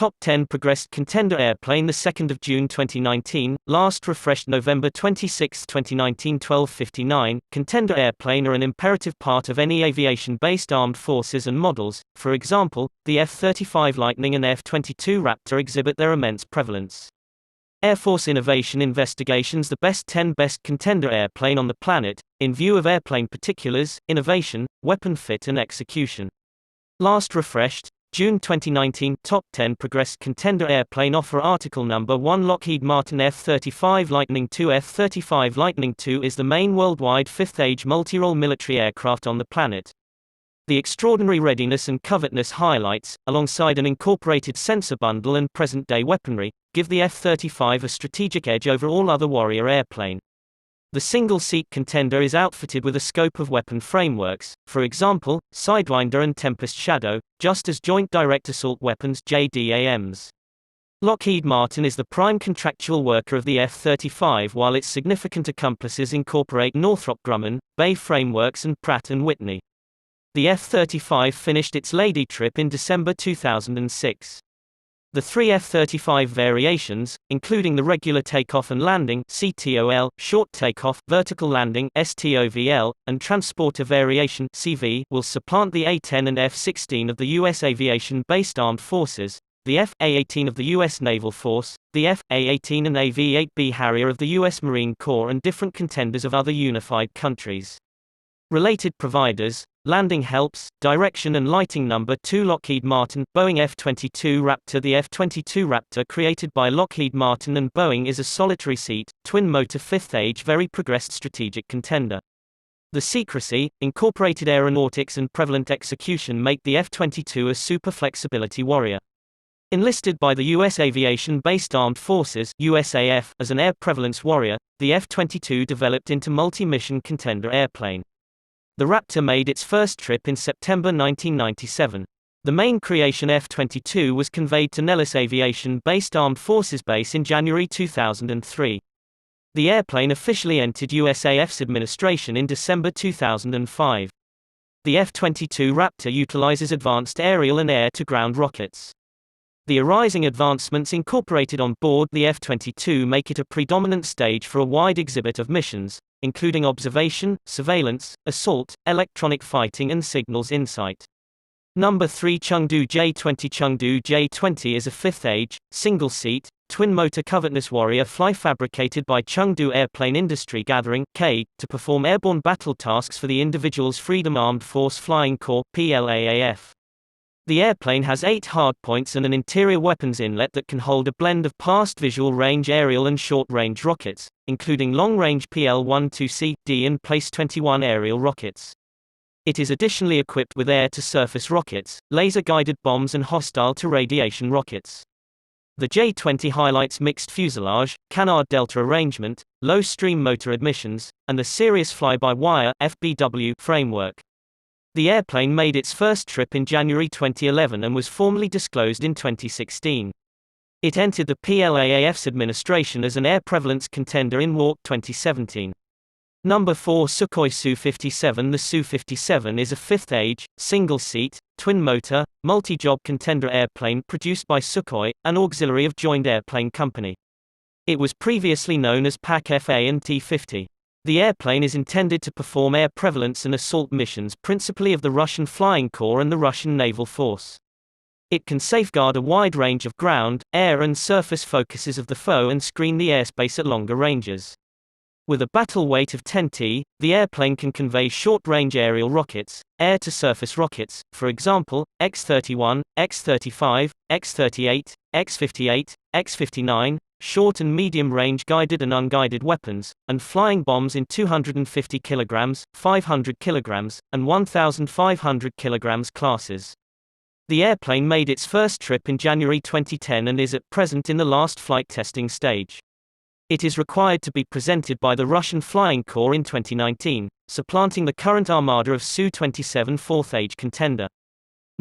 Top 10 Progressed Contender Airplane, the 2nd of June 2019, last refreshed November 26, 2019, 12:59. Contender airplane are an imperative part of any aviation-based armed forces and models. For example, the F-35 Lightning and F-22 Raptor exhibit their immense prevalence. Air Force Innovation Investigations the best 10 best contender airplane on the planet, in view of airplane particulars, innovation, weapon fit and execution. Last refreshed, June 2019. Top 10 Progressed Contender Airplane Offer Article Number 1 Lockheed Martin F-35 Lightning II F-35 Lightning II is the main worldwide fifth-age multi-role military aircraft on the planet. The extraordinary readiness and covetousness highlights, alongside an incorporated sensor bundle and present-day weaponry, give the F-35 a strategic edge over all other Warrior airplane. The single-seat contender is outfitted with a scope of weapon frameworks, for example, Sidewinder and Tempest Shadow, just as Joint Direct Assault Weapons (JDAMs). Lockheed Martin is the prime contractual worker of the F-35, while its significant accomplices incorporate Northrop Grumman, BAE Frameworks and Pratt & Whitney. The F-35 finished its Lady trip in December 2006. The three F-35 variations, including the regular takeoff and landing (CTOL), short takeoff, vertical landing (STOVL), and transporter variation (CV), will supplant the A-10 and F-16 of the U.S. aviation-based armed forces, the F/A-18 of the U.S. Naval Force, the F/A-18 and AV-8B Harrier of the U.S. Marine Corps, and different contenders of other unified countries. Related providers: Landing Helps, Direction and Lighting. Number 2 Lockheed Martin, Boeing F-22 Raptor. The F-22 Raptor, created by Lockheed Martin and Boeing, is a solitary-seat, twin-motor fifth-age very progressed strategic contender. The secrecy, incorporated aeronautics and prevalent execution make the F-22 a super-flexibility warrior. Enlisted by the U.S. Aviation-Based Armed Forces (USAF) as an air prevalence warrior, the F-22 developed into multi-mission contender airplane. The Raptor made its first trip in September 1997. The main creation F-22 was conveyed to Nellis Aviation-Based Armed Forces Base in January 2003. The airplane officially entered USAF's administration in December 2005. The F-22 Raptor utilizes advanced aerial and air-to-ground rockets. The arising advancements incorporated on board the F-22 make it a predominant stage for a wide exhibit of missions, including observation, surveillance, assault, electronic fighting and signals insight. Number 3 Chengdu J-20. Chengdu J-20 is a fifth-age, single-seat, twin-motor covetousness warrior fly fabricated by Chengdu Airplane Industry Gathering (K) to perform airborne battle tasks for the Individuals Freedom Armed Force Flying Corps (PLAAF). The airplane has 8 hardpoints and an interior weapons inlet that can hold a blend of past visual range aerial and short-range rockets, including long-range PL-12C/D and PLACE-21 aerial rockets. It is additionally equipped with air-to-surface rockets, laser-guided bombs and hostile-to-radiation rockets. The J-20 highlights mixed fuselage, canard delta arrangement, low-stream motor admissions, and the Serious Fly-by-Wire (FBW) framework. The airplane made its first trip in January 2011 and was formally disclosed in 2016. It entered the PLAAF's administration as an air prevalence contender in WARC 2017. Number 4 Sukhoi Su-57. The Su-57 is a fifth-age, single-seat, twin-motor, multi-job contender airplane produced by Sukhoi, an auxiliary of Joint Airplane Company. It was previously known as PAC-FA and T-50. The airplane is intended to perform air prevalence and assault missions principally of the Russian Flying Corps and the Russian Naval Force. It can safeguard a wide range of ground, air and surface focuses of the foe and screen the airspace at longer ranges. With a battle weight of 10 t, the airplane can convey short-range aerial rockets, air-to-surface rockets, for example, X-31, X-35, X-38, X-58, X-59, short and medium-range guided and unguided weapons, and flying bombs in 250 kg, 500 kg, and 1,500 kg classes. The airplane made its first trip in January 2010 and is at present in the last flight testing stage. It is required to be presented by the Russian Flying Corps in 2019, supplanting the current armada of Su-27 fourth-age contender.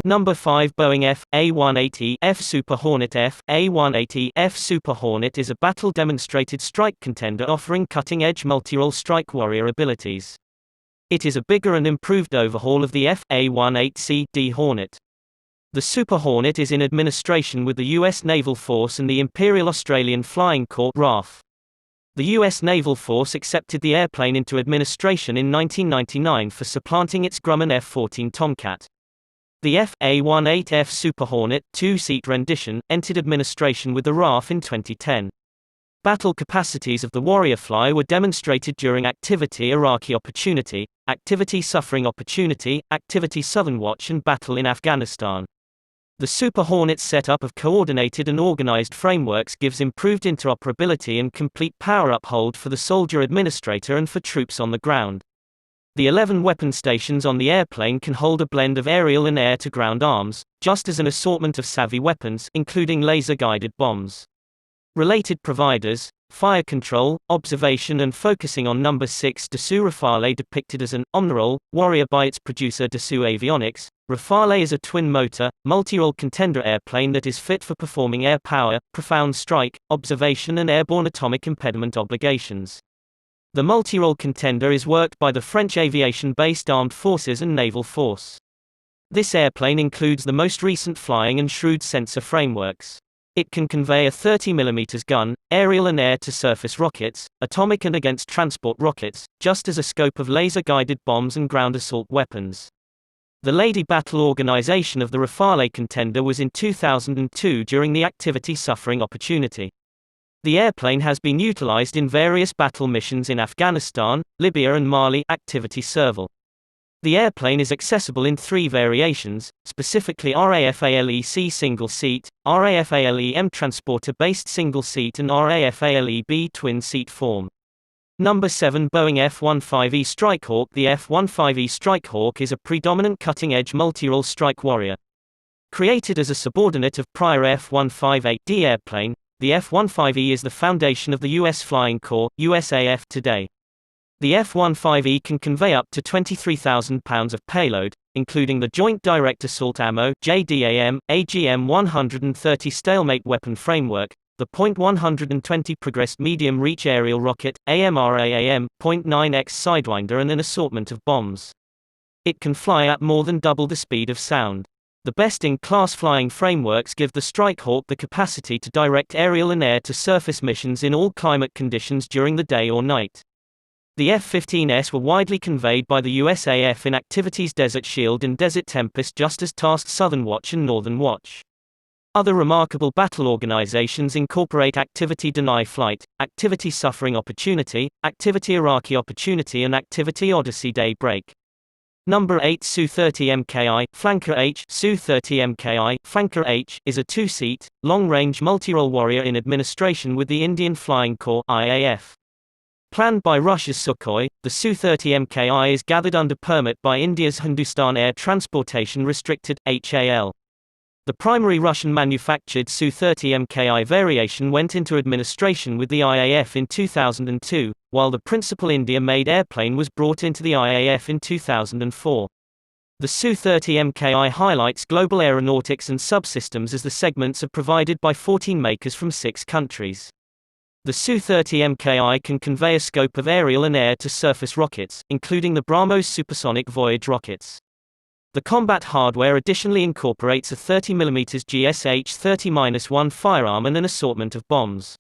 Number 5 Boeing F/A-18E F Super Hornet. F/A-18E F Super Hornet is a battle-demonstrated strike contender offering cutting-edge multi-role strike warrior abilities. It is a bigger and improved overhaul of the F/A-18C/D Hornet. The Super Hornet is in administration with the U.S. Naval Force and the Imperial Australian Flying Corps (RAF). The U.S. Naval Force accepted the airplane into administration in 1999 for supplanting its Grumman F-14 Tomcat. The F/A-18F Super Hornet, two-seat rendition, entered administration with the RAF in 2010. Battle capacities of the Warrior Fly were demonstrated during Activity Iraqi Opportunity, Activity Suffering Opportunity, Activity Southern Watch and Battle in Afghanistan. The Super Hornet's setup of coordinated and organized frameworks gives improved interoperability and complete power uphold for the soldier administrator and for troops on the ground. The 11 weapon stations on the airplane can hold a blend of aerial and air-to-ground arms, just as an assortment of savvy weapons, including laser-guided bombs. Related providers: Fire Control, Observation and Focusing on No. 6 Dassault Rafale, depicted as an Omnirole Warrior by its producer Dassault Avionics. Rafale is a twin-motor, multi-role contender airplane that is fit for performing air power, profound strike, observation and airborne atomic impediment obligations. The multi-role contender is worked by the French aviation-based armed forces and naval force. This airplane includes the most recent flying and shrewd sensor frameworks. It can convey a 30mm gun, aerial and air-to-surface rockets, atomic and against transport rockets, just as a scope of laser-guided bombs and ground assault weapons. The Lady Battle organization of the Rafale contender was in 2002 during the Activity Suffering Opportunity. The airplane has been utilized in various battle missions in Afghanistan, Libya and Mali. Activity Serval. The airplane is accessible in 3 variations, specifically RAFALE-C single-seat, RAFALE-M transporter-based single-seat and RAFALE-B twin-seat form. No. 7 Boeing F-15E Strikehawk. The F-15E Strikehawk is a predominant cutting-edge multi-role strike warrior. Created as a subordinate of prior F-158D airplane, the F-15E is the foundation of the U.S. Flying Corps, USAF, today. The F-15E can convey up to 23,000 pounds of payload, including the Joint Direct Assault Ammo (JDAM) AGM-130 stalemate weapon framework, the .120 Progressed Medium Reach Aerial Rocket AMRAAM, .9X Sidewinder and an assortment of bombs. It can fly at more than double the speed of sound. The best-in-class flying frameworks give the Strikehawk the capacity to direct aerial and air-to-surface missions in all climate conditions during the day or night. The F-15s were widely conveyed by the USAF in activities Desert Shield and Desert Tempest, just as tasked Southern Watch and Northern Watch. Other remarkable battle organizations incorporate Activity Deny Flight, Activity Suffering Opportunity, Activity Iraqi Opportunity and Activity Odyssey Daybreak. No. 8 Su-30 Mki Flanker H Su-30 Mki Flanker H is a two-seat, long-range multi-role warrior in administration with the Indian Flying Corps (IAF). Planned by Russia's Sukhoi, the Su-30 Mki is gathered under permit by India's Hindustan Air Transportation Restricted (HAL). The primary Russian-manufactured Su-30 Mki variation went into administration with the IAF in 2002, while the principal India-made airplane was brought into the IAF in 2004. The Su-30 Mki highlights global aeronautics and subsystems as the segments are provided by 14 makers from 6 countries. The Su-30 Mki can convey a scope of aerial and air-to-surface rockets, including the BrahMos supersonic Voyage rockets. The combat hardware additionally incorporates a 30mm GSH-30-1 firearm and an assortment of bombs.